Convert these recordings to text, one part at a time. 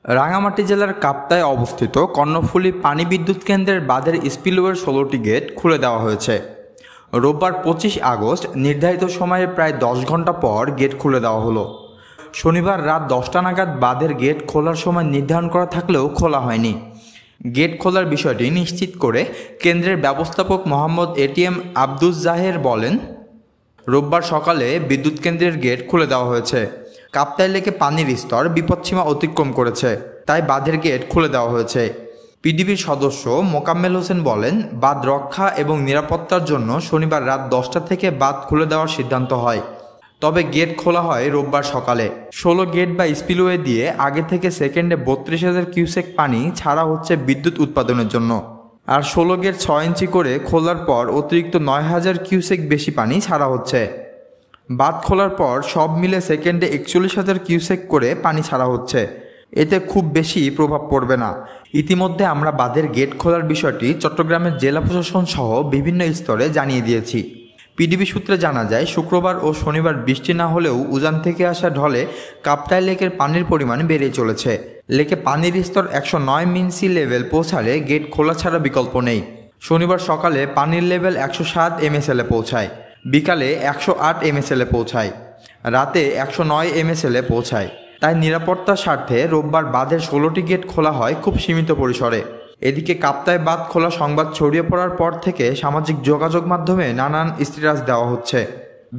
রাঙামাটি জেলার কাপ্তায় অবস্থিত কর্ণফুলী পানি বিদ্যুৎ কেন্দ্রের বাঁধের স্পিলওয়ের 16টি গেট খুলে দেওয়া হয়েছে। রোববার 25 আগস্ট নির্ধারিত সময়ে প্রায় 10 ঘন্টা পর গেট খুলে দেওয়া হলো। শনিবার রাত 10টা নাগাদ বাঁধের গেট খোলার সময় নির্ধারণ করা থাকলেও খোলা হয়নি। গেট খোলার বিষয়টি নিশ্চিত করে কেন্দ্রের ব্যবস্থাপক মোহাম্মদ এটিএম আব্দুস জাহের বলেন, রোববার সকালে বিদ্যুৎ কেন্দ্রের গেট খুলে দেওয়া হয়েছে। কাপ্তাই লেকে পানির স্তর বিপদসীমা অতিক্রম করেছে, তাই বাঁধের গেট খুলে দেওয়া হয়েছে। পিডিবির সদস্য মোকাম্মেল হোসেন বলেন, বাঁধ রক্ষা এবং নিরাপত্তার জন্য শনিবার রাত 10টা থেকে বাঁধ খুলে দেওয়ার সিদ্ধান্ত হয়। তবে গেট খোলা হয় রোববার সকালে। 16 গেট বা স্পিলওয়ে দিয়ে আগে থেকে সেকেন্ডে 32,000 কিউসেক পানি ছাড়া হচ্ছে বিদ্যুৎ উৎপাদনের জন্য। আর 16 গেট 6 ইঞ্চি করে খোলার পর অতিরিক্ত 9,000 কিউসেক বেশি পানি ছাড়া হচ্ছে। বাঁধ খোলার পর সব মিলে সেকেন্ডে 41,000 কিউসেক করে পানি ছাড়া হচ্ছে। এতে খুব বেশি প্রভাব পড়বে না। ইতিমধ্যে আমরা বাঁধের গেট খোলার বিষয়টি চট্টগ্রামের জেলা প্রশাসন সহ বিভিন্ন স্তরে জানিয়ে দিয়েছি। পিডিবি সূত্রে জানা যায়, শুক্রবার ও শনিবার বৃষ্টি না হলেও উজান থেকে আসা ঢলে কাপ্তাই লেকের পানির পরিমাণ বেড়ে চলেছে। লেকে পানির স্তর 109 মিন সি লেভেল পৌঁছালে গেট খোলা ছাড়া বিকল্প নেই। শনিবার সকালে পানির লেভেল 107 MSL-এ পৌঁছায়, বিকালে 108 MSL-এ পৌঁছায়, রাতে 109 MSL-এ পৌঁছায়। তাই নিরাপত্তার স্বার্থে রোববার বাঁধের 16টি গেট খোলা হয় খুব সীমিত পরিসরে। এদিকে কাপ্তাই বাঁধ খোলা সংবাদ ছড়িয়ে পড়ার পর থেকে সামাজিক যোগাযোগ মাধ্যমে নানান স্ট্যাটাস দেওয়া হচ্ছে।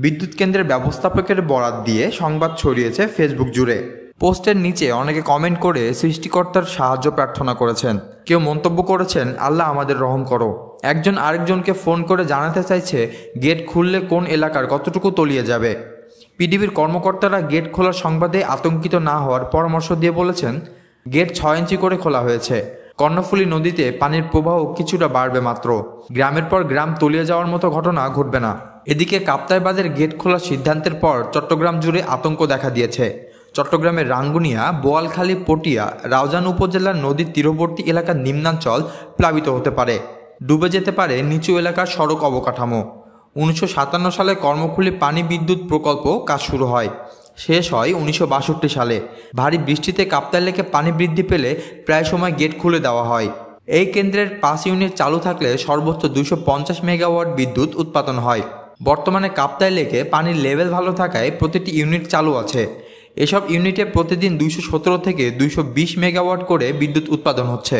বিদ্যুৎ কেন্দ্রের ব্যবস্থাপকের বরাত দিয়ে সংবাদ ছড়িয়েছে ফেসবুক জুড়ে। পোস্টের নিচে অনেকে কমেন্ট করে সৃষ্টিকর্তার সাহায্য প্রার্থনা করেছেন। কেউ মন্তব্য করেছেন, আল্লাহ আমাদের রহম করো। একজন আরেকজনকে ফোন করে জানাতে চাইছে গেট খুললে কোন এলাকার কতটুকু তলিয়ে যাবে। পিডিবির কর্মকর্তারা গেট খোলার সংবাদে আতঙ্কিত না হওয়ার পরামর্শ দিয়ে বলেছেন, গেট 6 ইঞ্চি করে খোলা হয়েছে। কর্ণফুলী নদীতে পানির প্রবাহ কিছুটা বাড়বে মাত্র, গ্রামের পর গ্রাম তলিয়ে যাওয়ার মতো ঘটনা ঘটবে না। এদিকে কাপ্তাই বাঁধের গেট খোলার সিদ্ধান্তের পর চট্টগ্রাম জুড়ে আতঙ্ক দেখা দিয়েছে। চট্টগ্রামের রাঙ্গুনিয়া, বোয়ালখালী, পটিয়া, রাউজান উপজেলার নদীর তীরবর্তী এলাকার নিম্নাঞ্চল প্লাবিত হতে পারে, ডুবে যেতে পারে নিচু এলাকার সড়ক অবকাঠামো। 1957 সালে কর্ণফুলী পানি বিদ্যুৎ প্রকল্প কাজ শুরু হয়, শেষ হয় 1962 সালে। ভারী বৃষ্টিতে কাপ্তাই লেকে পানি বৃদ্ধি পেলে প্রায় সময় গেট খুলে দেওয়া হয়। এই কেন্দ্রের 5 ইউনিট চালু থাকলে সর্বোচ্চ 250 মেগাওয়াট বিদ্যুৎ উৎপাদন হয়। বর্তমানে কাপ্তাই লেকে পানির লেভেল ভালো থাকায় প্রতিটি ইউনিট চালু আছে। এসব ইউনিটে প্রতিদিন 217 থেকে 220 মেগাওয়াট করে বিদ্যুৎ উৎপাদন হচ্ছে।